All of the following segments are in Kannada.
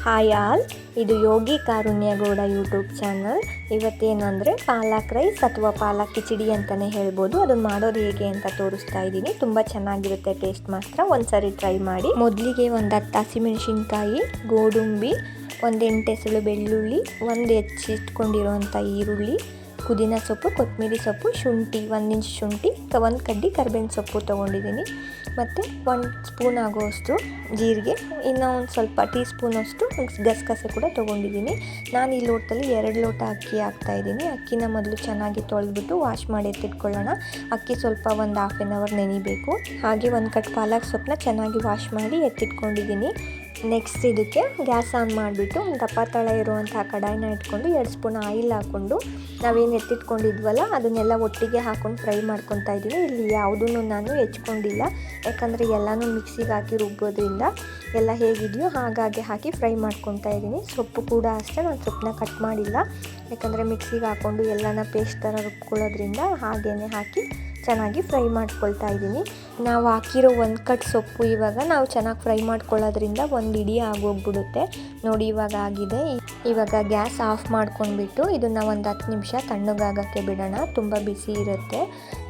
ಹಾಯ್ ಆಲ್, ಇದು ಯೋಗಿ ಕಾರುಣ್ಯಗೌಡ ಯೂಟ್ಯೂಬ್ ಚಾನಲ್. ಇವತ್ತೇನಂದರೆ ಪಾಲಕ್ ರೈಸ್ ಅಥವಾ ಪಾಲಕ್ ಕಿಚಡಿ ಅಂತಲೇ ಹೇಳ್ಬೋದು. ಅದನ್ನು ಮಾಡೋದು ಹೇಗೆ ಅಂತ ತೋರಿಸ್ತಾ ಇದ್ದೀನಿ. ತುಂಬ ಚೆನ್ನಾಗಿರುತ್ತೆ, ಟೇಸ್ಟ್ ಮಾತ್ರ ಒಂದ್ಸರಿ ಟ್ರೈ ಮಾಡಿ. ಮೊದಲಿಗೆ ಒಂದು 10 ಹಸಿಮೆಣಸಿನ್ಕಾಯಿ, ಗೋಡಂಬಿ, ಒಂದು 8 ಎಸಳು ಬೆಳ್ಳುಳ್ಳಿ, ಒಂದು ಹೆಚ್ಚಿಟ್ಕೊಂಡಿರೋಂಥ ಈರುಳ್ಳಿ, ಪುದೀನ ಸೊಪ್ಪು, ಕೊತ್ತಂಬರಿ ಸೊಪ್ಪು, ಶುಂಠಿ, 1 ಇಂಚ್ ಶುಂಠಿ, ಒಂದು ಕಡ್ಡಿ ಕರಿಬೇವಿನ ಸೊಪ್ಪು ತೊಗೊಂಡಿದ್ದೀನಿ. ಮತ್ತು 1 ಸ್ಪೂನ್ ಆಗೋಷ್ಟು ಜೀರಿಗೆ, ಇನ್ನೂ ಒಂದು ಸ್ವಲ್ಪ ಟೀ ಸ್ಪೂನಷ್ಟು ಗಸಗಸೆ ಕೂಡ ತೊಗೊಂಡಿದ್ದೀನಿ. ನಾನು ಈ ಲೋಟದಲ್ಲಿ 2 ಲೋಟ ಅಕ್ಕಿ ಹಾಕ್ತಾಯಿದ್ದೀನಿ. ಅಕ್ಕಿನ ಮೊದಲು ಚೆನ್ನಾಗಿ ತೊಳೆದ್ಬಿಟ್ಟು ವಾಶ್ ಮಾಡಿ ಎತ್ತಿಟ್ಕೊಳ್ಳೋಣ. ಅಕ್ಕಿ ಸ್ವಲ್ಪ ಒಂದು ಹಾಫ್ ಆನ್ ಅವರ್ ನೆನಿಬೇಕು. ಹಾಗೆ 1 ಕಟ್ ಪಾಲಕ್ ಸೊಪ್ಪನ್ನ ಚೆನ್ನಾಗಿ ವಾಶ್ ಮಾಡಿ ಎತ್ತಿಟ್ಕೊಂಡಿದ್ದೀನಿ. ನೆಕ್ಸ್ಟ್ ಇದಕ್ಕೆ ಗ್ಯಾಸ್ ಆನ್ ಮಾಡಿಬಿಟ್ಟು ಒಂದು ದಪ್ಪ ತಳ ಇರುವಂಥ ಕಡಾಯಿನ ಇಟ್ಕೊಂಡು 2 ಸ್ಪೂನ್ ಆಯಿಲ್ ಹಾಕ್ಕೊಂಡು ನಾವೇನು ಎತ್ತಿಟ್ಕೊಂಡಿದ್ವಲ್ಲ ಅದನ್ನೆಲ್ಲ ಒಟ್ಟಿಗೆ ಹಾಕ್ಕೊಂಡು ಫ್ರೈ ಮಾಡ್ಕೊತಾ ಇದ್ದೀನಿ. ಇಲ್ಲಿ ಯಾವುದೂ ನಾನು ಹೆಚ್ಕೊಂಡಿಲ್ಲ, ಯಾಕಂದರೆ ಎಲ್ಲನೂ ಮಿಕ್ಸಿಗೆ ಹಾಕಿ ರುಬ್ಬೋದ್ರಿಂದ ಎಲ್ಲ ಹೇಗಿದೆಯೋ ಹಾಗಾಗಿ ಹಾಕಿ ಫ್ರೈ ಮಾಡ್ಕೊತಾ ಇದ್ದೀನಿ. ಸೊಪ್ಪು ಕೂಡ ಅಷ್ಟೇ, ನಾನು ಸೊಪ್ಪನ್ನ ಕಟ್ ಮಾಡಿಲ್ಲ, ಯಾಕಂದರೆ ಮಿಕ್ಸಿಗೆ ಹಾಕ್ಕೊಂಡು ಎಲ್ಲನ ಪೇಸ್ಟ್ ಥರ ರುಬ್ಕೊಳ್ಳೋದ್ರಿಂದ ಹಾಗೇ ಹಾಕಿ ಚೆನ್ನಾಗಿ ಫ್ರೈ ಮಾಡ್ಕೊಳ್ತಾ ಇದ್ದೀನಿ. ನಾವು ಹಾಕಿರೋ 1 ಕಟ್ ಸೊಪ್ಪು ಇವಾಗ ನಾವು ಚೆನ್ನಾಗಿ ಫ್ರೈ ಮಾಡ್ಕೊಳ್ಳೋದ್ರಿಂದ ಒಂದು ಇಡೀ ಆಗೋಗ್ಬಿಡುತ್ತೆ. ನೋಡಿ ಇವಾಗ ಆಗಿದೆ. ಇವಾಗ ಗ್ಯಾಸ್ ಆಫ್ ಮಾಡ್ಕೊಂಡ್ಬಿಟ್ಟು ಇದನ್ನು ಒಂದು 10 ನಿಮಿಷ ತಣ್ಣಗಾಗೋಕ್ಕೆ ಬಿಡೋಣ. ತುಂಬ ಬಿಸಿ ಇರುತ್ತೆ.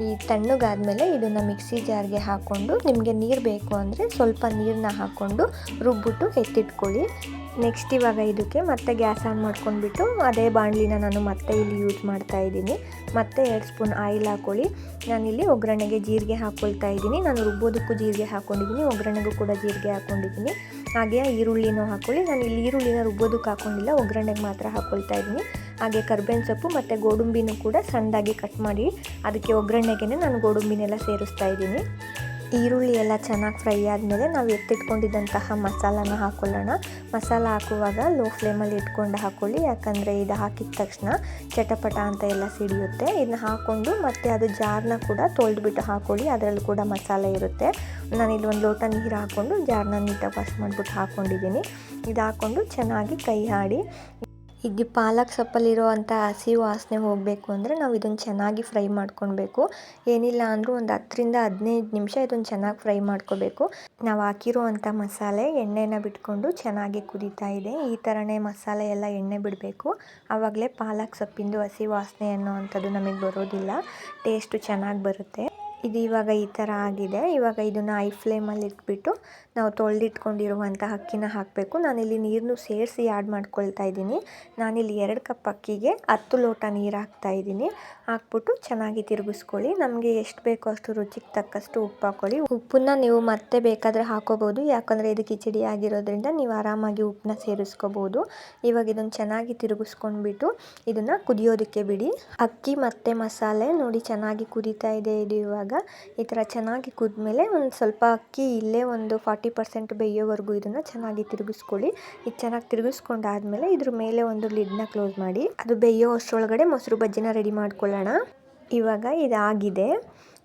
ಈ ತಣ್ಣಗಾದ್ಮೇಲೆ ಇದನ್ನು ಮಿಕ್ಸಿ ಜಾರ್ಗೆ ಹಾಕ್ಕೊಂಡು, ನಿಮಗೆ ನೀರು ಬೇಕು ಅಂದರೆ ಸ್ವಲ್ಪ ನೀರನ್ನ ಹಾಕ್ಕೊಂಡು ರುಬ್ಬಿಟ್ಟು ಎತ್ತಿಟ್ಕೊಳ್ಳಿ. ನೆಕ್ಸ್ಟ್ ಇವಾಗ ಇದಕ್ಕೆ ಮತ್ತೆ ಗ್ಯಾಸ್ ಆನ್ ಮಾಡ್ಕೊಂಡ್ಬಿಟ್ಟು ಅದೇ ಬಾಣಲಿನ ನಾನು ಮತ್ತೆ ಇಲ್ಲಿ ಯೂಸ್ ಮಾಡ್ತಾ ಇದ್ದೀನಿ. ಮತ್ತೆ 2 ಸ್ಪೂನ್ ಆಯಿಲ್ ಹಾಕ್ಕೊಳ್ಳಿ. ನಾನಿಲ್ಲಿ ಒಗ್ಗರಣೆಗೆ ಜೀರಿಗೆ ಹಾಕ್ಕೊಳ್ತಾ ಇದ್ದೀನಿ. ನಾನು ರುಬ್ಬೋದಕ್ಕೂ ಜೀರಿಗೆ ಹಾಕ್ಕೊಂಡಿದ್ದೀನಿ, ಒಗ್ಗರಣೆಗೂ ಕೂಡ ಜೀರಿಗೆ ಹಾಕ್ಕೊಂಡಿದ್ದೀನಿ. ಹಾಗೆ ಈರುಳ್ಳಿನೂ ಹಾಕ್ಕೊಳ್ಳಿ. ನಾನು ಇಲ್ಲಿ ಈರುಳ್ಳಿನ ರುಬ್ಬೋದಕ್ಕೆ ಹಾಕ್ಕೊಂಡಿಲ್ಲ, ಒಗ್ಗರಣೆಗೆ ಮಾತ್ರ ಹಾಕ್ಕೊಳ್ತಾ ಇದ್ದೀನಿ. ಹಾಗೆ ಕರಿಬೇವಿನ ಸೊಪ್ಪು ಮತ್ತು ಗೋಡಂಬಿನೂ ಕೂಡ ಸಣ್ಣದಾಗಿ ಕಟ್ ಮಾಡಿ ಅದಕ್ಕೆ ಒಗ್ಗರಣೆಗೆ ನಾನು ಗೋಡಂಬಿನೆಲ್ಲ ಸೇರಿಸ್ತಾ ಇದ್ದೀನಿ. ಈರುಳ್ಳಿ ಎಲ್ಲ ಚೆನ್ನಾಗಿ ಫ್ರೈ ಆದಮೇಲೆ ನಾವು ಎತ್ತಿಟ್ಕೊಂಡಿದ್ದಂತಹ ಮಸಾಲಾನ ಹಾಕ್ಕೊಳ್ಳೋಣ. ಮಸಾಲ ಹಾಕುವಾಗ ಲೋ ಫ್ಲೇಮಲ್ಲಿ ಇಟ್ಕೊಂಡು ಹಾಕ್ಕೊಳ್ಳಿ, ಯಾಕಂದರೆ ಇದು ಹಾಕಿದ ತಕ್ಷಣ ಚಟಪಟ ಅಂತ ಎಲ್ಲ ಸಿಡಿಯುತ್ತೆ. ಇದನ್ನ ಹಾಕ್ಕೊಂಡು ಮತ್ತು ಅದು ಜಾರನ್ನ ಕೂಡ ತೊಳೆದ್ಬಿಟ್ಟು ಹಾಕ್ಕೊಳ್ಳಿ, ಅದರಲ್ಲಿ ಕೂಡ ಮಸಾಲೆ ಇರುತ್ತೆ. ನಾನಿಲ್ಲಿ 1 ಲೋಟ ನೀರು ಹಾಕ್ಕೊಂಡು ಜಾರನ್ನ ನೀಟಾಗಿ ವಾಶ್ ಮಾಡಿಬಿಟ್ಟು ಹಾಕ್ಕೊಂಡಿದ್ದೀನಿ. ಇದು ಹಾಕ್ಕೊಂಡು ಚೆನ್ನಾಗಿ ಕೈ ಆಡಿ ಇದು ಪಾಲಕ್ ಸೊಪ್ಪಲ್ಲಿರುವಂಥ ಹಸಿ ವಾಸನೆ ಹೋಗಬೇಕು ಅಂದರೆ ನಾವು ಇದನ್ನು ಚೆನ್ನಾಗಿ ಫ್ರೈ ಮಾಡ್ಕೊಳ್ಬೇಕು. ಏನಿಲ್ಲ ಅಂದರೂ ಒಂದು 10ರಿಂದ 15 ನಿಮಿಷ ಇದನ್ನು ಚೆನ್ನಾಗಿ ಫ್ರೈ ಮಾಡ್ಕೋಬೇಕು. ನಾವು ಹಾಕಿರುವಂಥ ಮಸಾಲೆ ಎಣ್ಣೆನ ಬಿಟ್ಕೊಂಡು ಚೆನ್ನಾಗಿ ಕುದೀತಾ ಇದೆ. ಈ ಥರನೇ ಮಸಾಲೆ ಎಲ್ಲ ಎಣ್ಣೆ ಬಿಡಬೇಕು, ಆವಾಗಲೇ ಪಾಲಕ್ ಸೊಪ್ಪಿಂದು ಹಸಿ ವಾಸನೆ ಅನ್ನೋ ಅಂಥದ್ದು ನಮಗೆ ಬರೋದಿಲ್ಲ, ಟೇಸ್ಟು ಚೆನ್ನಾಗಿ ಬರುತ್ತೆ. ಇದು ಇವಾಗ ಈ ಥರ ಆಗಿದೆ. ಇವಾಗ ಇದನ್ನು ಹೈ ಫ್ಲೇಮಲ್ಲಿ ಇಟ್ಬಿಟ್ಟು ನಾವು ತೊಳೆದಿಟ್ಕೊಂಡಿರುವಂಥ ಅಕ್ಕಿನ ಹಾಕಬೇಕು. ನಾನಿಲ್ಲಿ ನೀರನ್ನು ಸೇರಿಸಿ ಆ್ಯಡ್ ಮಾಡ್ಕೊಳ್ತಾ ಇದ್ದೀನಿ. ನಾನಿಲ್ಲಿ 2 ಕಪ್ ಅಕ್ಕಿಗೆ 10 ಲೋಟ ನೀರು ಹಾಕ್ತಾಯಿದ್ದೀನಿ. ಹಾಕ್ಬಿಟ್ಟು ಚೆನ್ನಾಗಿ ತಿರುಗಿಸ್ಕೊಳ್ಳಿ. ನಮಗೆ ಎಷ್ಟು ಬೇಕೋ ಅಷ್ಟು ರುಚಿಗೆ ತಕ್ಕಷ್ಟು ಉಪ್ಪು ಹಾಕ್ಕೊಳ್ಳಿ. ಉಪ್ಪನ್ನ ನೀವು ಮತ್ತೆ ಬೇಕಾದರೆ ಹಾಕೋಬೋದು, ಯಾಕಂದರೆ ಇದು ಕಿಚಡಿ ಆಗಿರೋದ್ರಿಂದ ನೀವು ಆರಾಮಾಗಿ ಉಪ್ಪನ್ನ ಸೇರಿಸ್ಕೋಬೋದು. ಇವಾಗ ಇದನ್ನು ಚೆನ್ನಾಗಿ ತಿರುಗಿಸ್ಕೊಂಡ್ಬಿಟ್ಟು ಇದನ್ನು ಕುದಿಯೋದಕ್ಕೆ ಬಿಡಿ. ಅಕ್ಕಿ ಮತ್ತು ಮಸಾಲೆ ನೋಡಿ ಚೆನ್ನಾಗಿ ಕುದೀತಾ ಇದೆ. ಇದು ಇವಾಗ ಈ ಥರ ಚೆನ್ನಾಗಿ ಕುದ್ಮೇಲೆ ಒಂದು ಸ್ವಲ್ಪ ಅಕ್ಕಿ ಇಲ್ಲೇ ಒಂದು 40% ಬೇಯೋವರೆಗೂ ಇದನ್ನು ಚೆನ್ನಾಗಿ ತಿರುಗಿಸ್ಕೊಳ್ಳಿ. ಇದು ಚೆನ್ನಾಗಿ ತಿರುಗಿಸ್ಕೊಂಡಾದ್ಮೇಲೆ ಇದ್ರ ಮೇಲೆ ಒಂದು ಲಿಡ್ನ ಕ್ಲೋಸ್ ಮಾಡಿ ಅದು ಬೇಯೋ ಅಷ್ಟರೊಳಗಡೆ ಮೊಸರು ಬಜ್ಜಿನ ರೆಡಿ ಮಾಡ್ಕೊಳ್ಳೋಣ. ಇವಾಗ ಇದಾಗಿದೆ.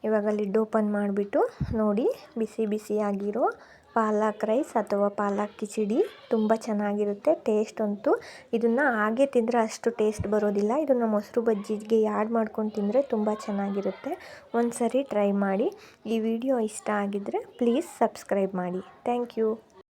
ಇವಾಗ ಲಿಡ್ ಓಪನ್ ಮಾಡಿಬಿಟ್ಟು ನೋಡಿ, ಬಿಸಿ ಬಿಸಿಯಾಗಿರೋ ಪಾಲಕ್ ರೈಸ್ ಅಥವಾ ಪಾಲಕ್ ಕಿಚಡಿ ತುಂಬ ಚೆನ್ನಾಗಿರುತ್ತೆ. ಟೇಸ್ಟ್ ಅಂತೂ ಇದನ್ನು ಹಾಗೆ ತಿಂದರೆ ಅಷ್ಟು ಟೇಸ್ಟ್ ಬರೋದಿಲ್ಲ. ಇದನ್ನು ಮೊಸರು ಬಜ್ಜಿಗೆ ಆ್ಯಡ್ ಮಾಡ್ಕೊಂಡು ತಿಂದರೆ ತುಂಬ ಚೆನ್ನಾಗಿರುತ್ತೆ. ಒಂದು ಸರಿ ಟ್ರೈ ಮಾಡಿ. ಈ ವಿಡಿಯೋ ಇಷ್ಟ ಆಗಿದ್ದರೆ ಪ್ಲೀಸ್ ಸಬ್ಸ್ಕ್ರೈಬ್ ಮಾಡಿ. Thank you.